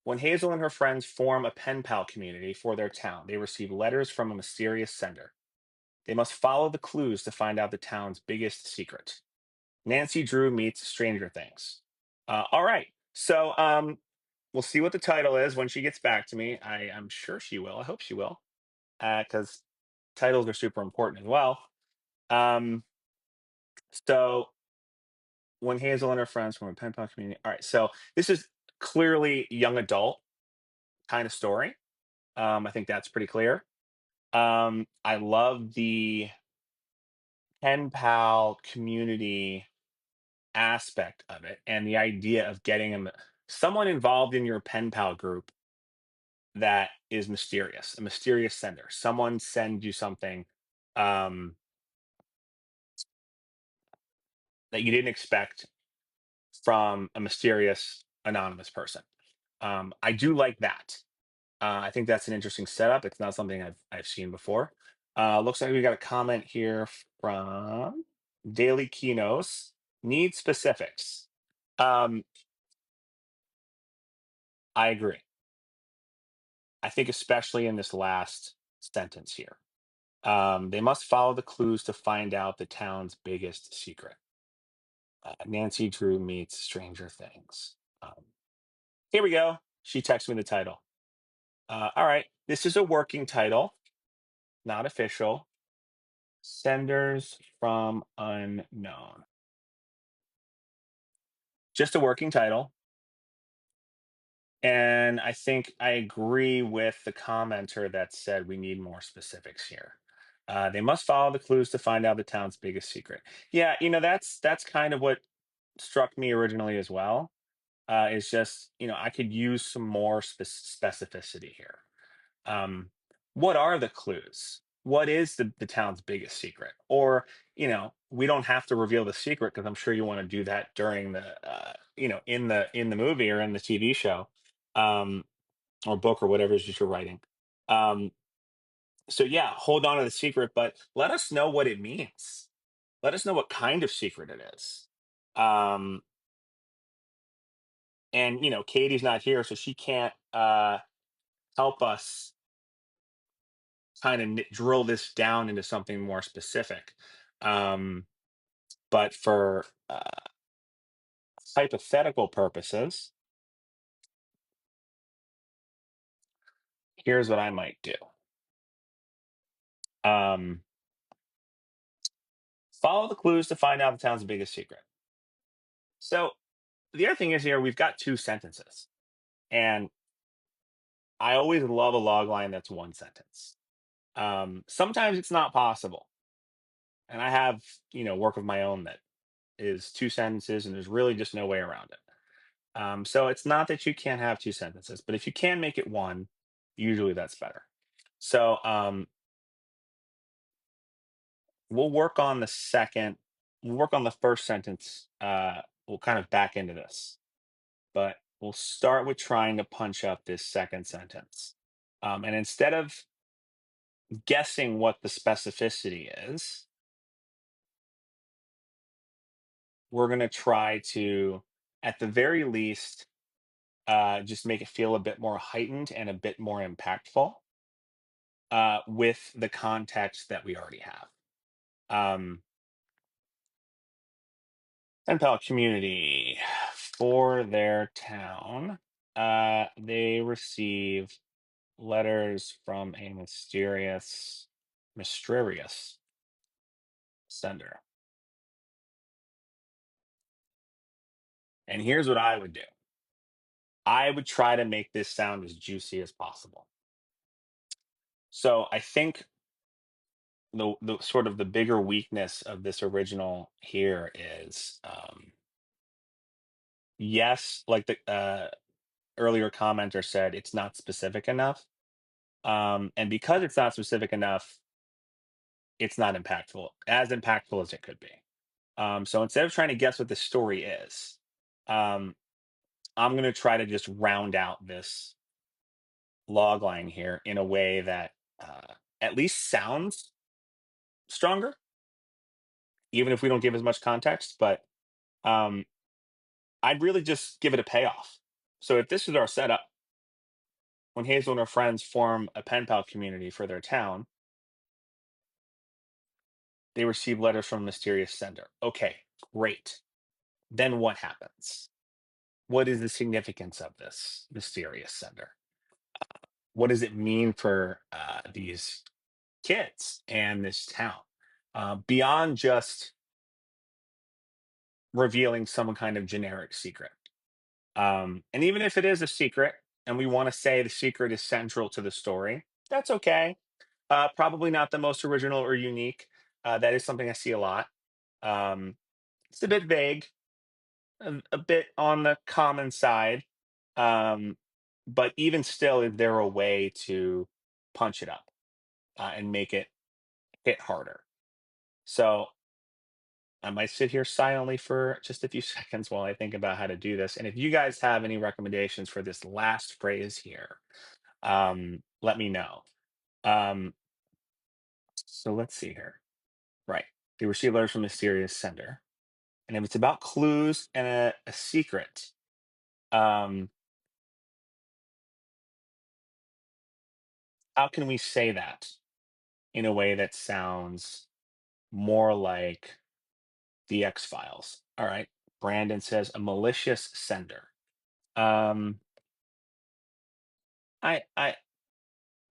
When Hazel and her friends form a pen pal community for their town, they receive letters from a mysterious sender. They must follow the clues to find out the town's biggest secret. Nancy Drew meets Stranger Things. All right. We'll see what the title is when she gets back to me. I'm sure she will. I hope she will, because titles are super important as well. Um, so when Hazel and her friends from a pen pal community. All right. So this is clearly young adult kind of story. I think that's pretty clear. I love the pen pal community aspect of it and the idea of getting someone involved in your pen pal group that is mysterious, a mysterious sender. Someone sends you something um, that you didn't expect from a mysterious anonymous person. I do like that. I think that's an interesting setup. It's not something I've seen before. Looks like we got a comment here from Daily Kinos. Need specifics. Um, I agree. I think especially in this last sentence here. They must follow the clues to find out the town's biggest secret. Nancy Drew meets Stranger Things. Here we go. She texted me the title. All right. This is a working title, not official. Senders from unknown. Just a working title. And I think I agree with the commenter that said we need more specifics here. They must follow the clues to find out the town's biggest secret. Yeah, that's kind of what struck me originally as well. Is just I could use some more specificity here. um, what are the clues? What is the town's biggest secret? Or, we don't have to reveal the secret because I'm sure you want to do that during in the movie or in the TV show, um, or book or whatever it is that you're writing. Um, so yeah, hold on to the secret, but let us know what it means. Let us know what kind of secret it is. Um, and Katie's not here, so she can't help us kind of drill this down into something more specific. Um, but for hypothetical purposes, here's what I might do. Um, Follow the clues to find out the town's biggest secret. So the other thing is here, we've got two sentences. And I always love a log line that's one sentence. Sometimes it's not possible. And I have, work of my own that is two sentences, and there's really just no way around it. So it's not that you can't have two sentences, but if you can make it one, usually that's better. So we'll work on the second, we'll work on the first sentence. We'll kind of back into this, but we'll start with trying to punch up this second sentence. And instead of guessing what the specificity is, we're going to try to, at the very least, just make it feel a bit more heightened and a bit more impactful with the context that we already have. Um, Pen pal community for their town. They receive letters from a mysterious sender. And here's what I would do. I would try to make this sound as juicy as possible. So I think the sort of the bigger weakness of this original here is, yes, like the earlier commenter said, it's not specific enough. And because it's not specific enough, it's not as impactful as it could be. So instead of trying to guess what the story is, um, I'm going to try to just round out this log line here in a way that at least sounds stronger, even if we don't give as much context. But um, I'd really just give it a payoff. So if this is our setup, When Hazel and her friends form a pen pal community for their town, they receive letters from a mysterious sender. Okay, great. Then what happens? What is the significance of this mysterious sender? What does it mean for these kids and this town? Beyond just revealing some kind of generic secret. And even if it is a secret, and we want to say the secret is central to the story, that's okay. Probably not the most original or unique. That is something I see a lot. Um, it's a bit vague, a bit on the common side. Um, but even still, is there a way to punch it up and make it hit harder? So I might sit here silently for just a few seconds while I think about how to do this. And if you guys have any recommendations for this last phrase here, let me know. Um, so let's see here. Right. They receive letters from a mysterious sender. And if it's about clues and a secret, um, how can we say that in a way that sounds more like the X Files? All right. Brandon says a malicious sender. Um, I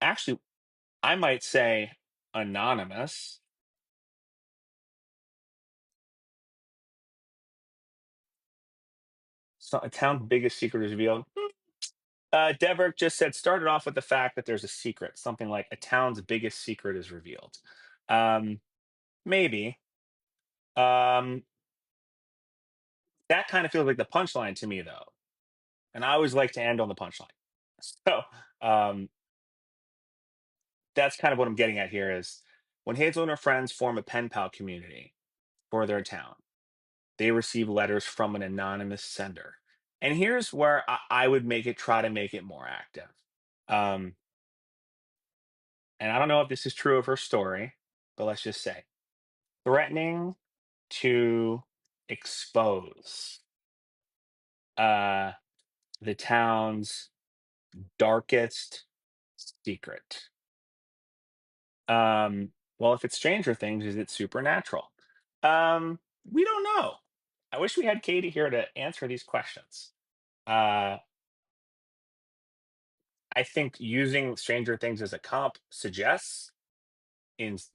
actually I might say anonymous. So a town's biggest secret is revealed. Deverick just said started off with the fact that there's a secret, something like a town's biggest secret is revealed. Um, maybe. Um, that kind of feels like the punchline to me, though, and I always like to end on the punchline. So um, that's kind of what I'm getting at here is when Hazel and her friends form a pen pal community for their town, they receive letters from an anonymous sender. And here's where I would try to make it more active. Um, and I don't know if this is true of her story, but let's just say threatening to expose uh, the town's darkest secret. Well, if it's Stranger Things, is it supernatural? We don't know. I wish we had Katie here to answer these questions. Uh, I think using Stranger Things as a comp suggests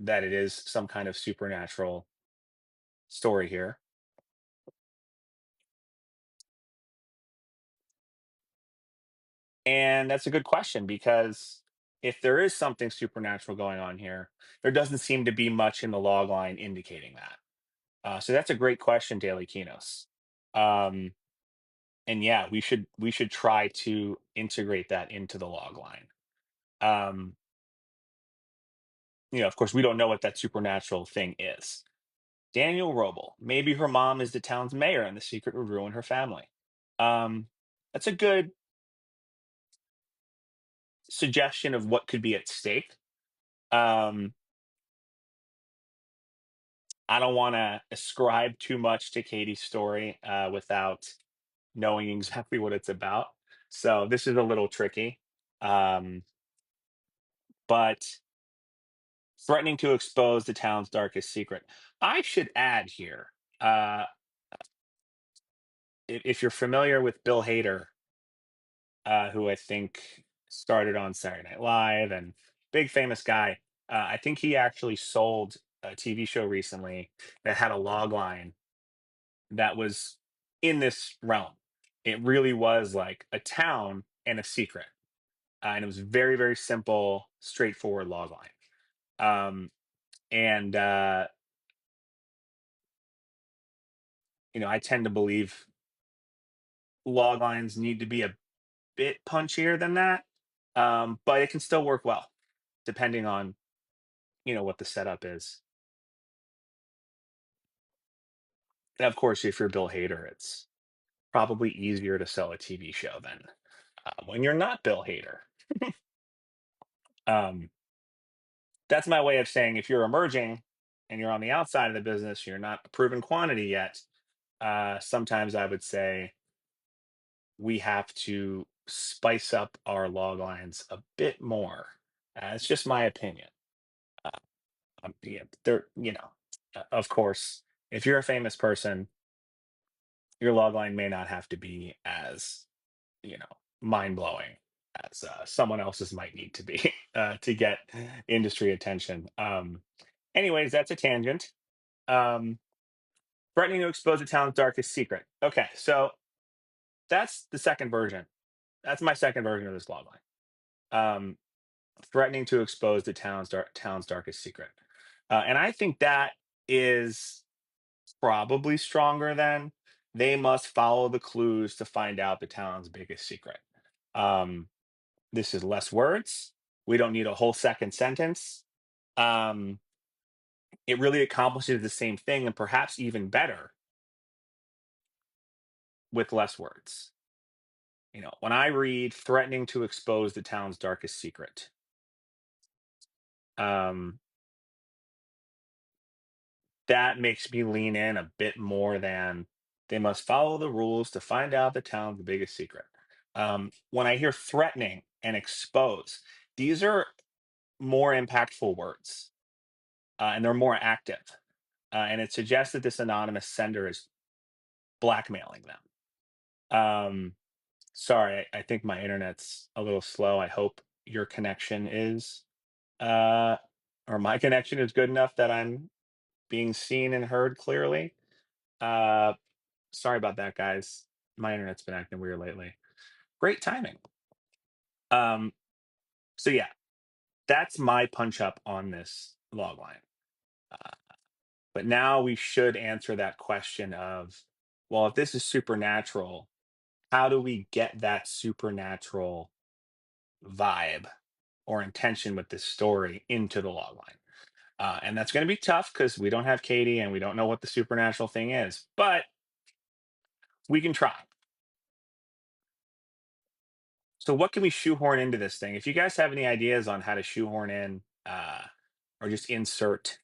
that it is some kind of supernatural story here. And that's a good question because if there is something supernatural going on here, there doesn't seem to be much in the log line indicating that. So that's a great question, Daily Kinos. Um, and yeah, we should try to integrate that into the log line. Um, of course, we don't know what that supernatural thing is. Daniel Roble, maybe her mom is the town's mayor, and the secret would ruin her family. Um, that's a good suggestion of what could be at stake. Um, I don't want to ascribe too much to Katie's story without knowing exactly what it's about. So this is a little tricky. Um, but threatening to expose the town's darkest secret. I should add here, uh, if you're familiar with Bill Hader, who I think started on Saturday Night Live and big famous guy, I think he actually sold a TV show recently that had a log line that was in this realm. It really was like a town and a secret. And it was very, very simple, straightforward log line. And I tend to believe log lines need to be a bit punchier than that. But it can still work well, depending on, what the setup is. And of course, if you're Bill Hader, it's probably easier to sell a TV show than when you're not Bill Hader. Um, that's my way of saying if you're emerging and you're on the outside of the business, you're not a proven quantity yet. Sometimes I would say we have to spice up our log lines a bit more. It's just my opinion. Uh, yeah, of course, if you're a famous person, your log line may not have to be as you know mind blowing as someone else's might need to be to get industry attention. Anyways, that's a tangent. Um, threatening to expose the town's darkest secret. Okay, so that's the second version. That's my second version of this logline. Um, threatening to expose the town's darkest secret, and I think that is probably stronger than they must follow the clues to find out the town's biggest secret. Um, this is less words. We don't need a whole second sentence. Um, it really accomplishes the same thing and perhaps even better with less words. When I read threatening to expose the town's darkest secret, um, that makes me lean in a bit more than they must follow the rules to find out the town's biggest secret. When I hear threatening and expose, these are more impactful words and they're more active. And it suggests that this anonymous sender is blackmailing them. Sorry, I think my internet's a little slow. I hope your connection is, uh, or my connection is good enough that I'm being seen and heard clearly. Uh, Sorry about that, guys. My internet's been acting weird lately. Great timing. Um, so yeah, that's my punch up on this log line. Uh, but now we should answer that question of, well, if this is supernatural, how do we get that supernatural vibe or intention with this story into the log line? And that's going to be tough because we don't have Kadie and we don't know what the supernatural thing is, but we can try. So, what can we shoehorn into this thing? If you guys have any ideas on how to shoehorn in or just insert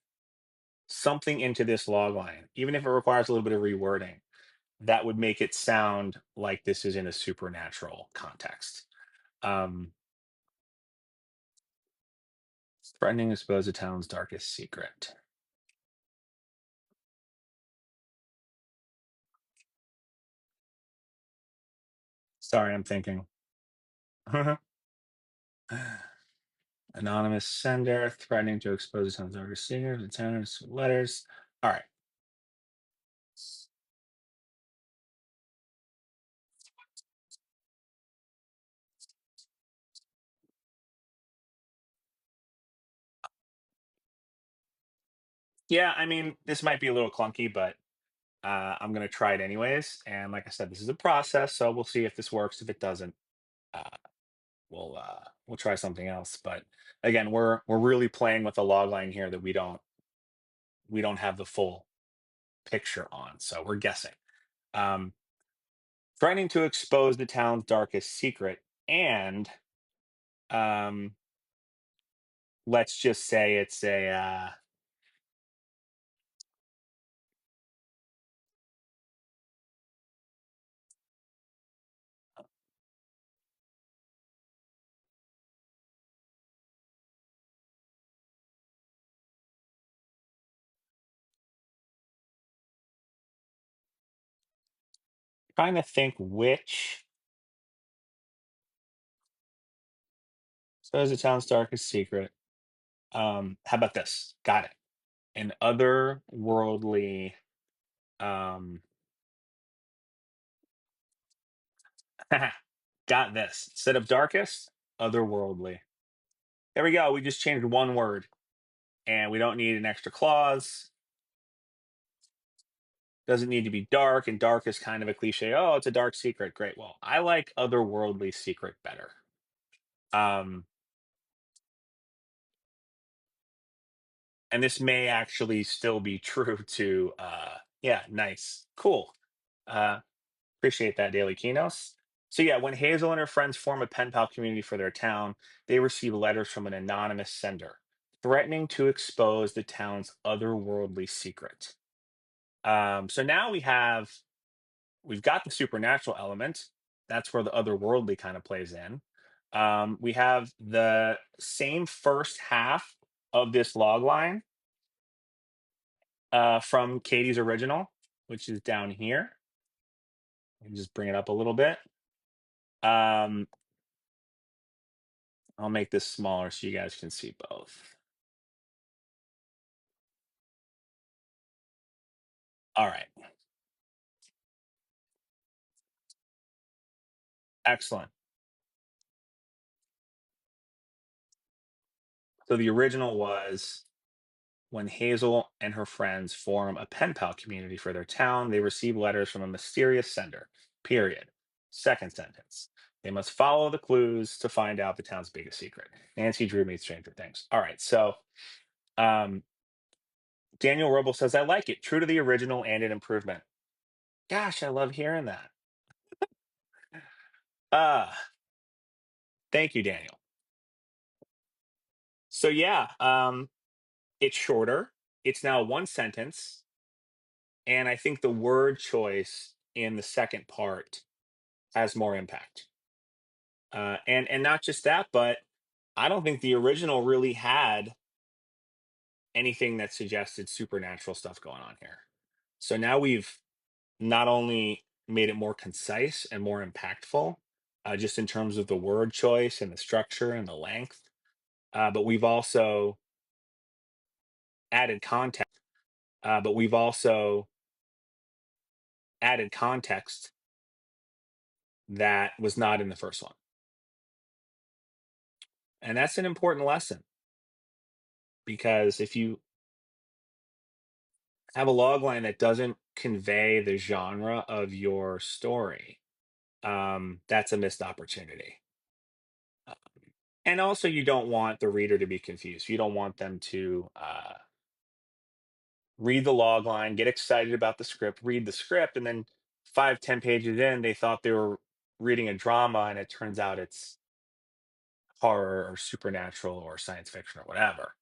something into this log line, even if it requires a little bit of rewording, that would make it sound like this is in a supernatural context. Um, threatening to expose the town's darkest secret. Sorry, I'm thinking. Anonymous sender threatening to expose the town's darkest secret. The town's letters. All right. Yeah, I mean, this might be a little clunky, but I'm going to try it anyways. And like I said, this is a process, so we'll see if this works. If it doesn't, uh, we'll try something else. But again, we're really playing with a log line here that we don't have the full picture on, so we're guessing. Um, threatening to expose the town's darkest secret, and um, let's just say it's a trying to think which expose the town's darkest secret. How about this? Got it. An otherworldly. Um, got this. Instead of darkest, otherworldly. There we go. We just changed one word and we don't need an extra clause. Doesn't need to be dark, and dark is kind of a cliche. Oh, it's a dark secret. Great. Well, I like otherworldly secret better. Um, and this may actually still be true to yeah, nice. Cool. Uh appreciate that, Daily Kinos. So yeah, when Hazel and her friends form a pen pal community for their town, they receive letters from an anonymous sender threatening to expose the town's otherworldly secret. So now we've got the supernatural element. That's where the otherworldly kind of plays in. We have the same first half of this log line from Katie's original, which is down here. Let me just bring it up a little bit. Um, I'll make this smaller so you guys can see both. All right, excellent. So the original was when Hazel and her friends form a pen pal community for their town, they receive letters from a mysterious sender. Period. Second sentence. They must follow the clues to find out the town's biggest secret. Nancy Drew meets Stranger Things. All right. So um, Daniel Roble says, I like it. True to the original and an improvement. Gosh, I love hearing that. Uh, Thank you, Daniel. So yeah, it's shorter. It's now one sentence. And I think the word choice in the second part has more impact. And not just that, but I don't think the original really had anything that suggested supernatural stuff going on here. So now we've not only made it more concise and more impactful, just in terms of the word choice and the structure and the length, but we've also added context. But we've also added context that was not in the first one, and that's an important lesson because if you have a log line that doesn't convey the genre of your story, that's a missed opportunity. Uh, and also, you don't want the reader to be confused. You don't want them to read the log line, get excited about the script, read the script, and then 5, 10 pages in, they thought they were reading a drama, and it turns out it's horror or supernatural or science fiction or whatever.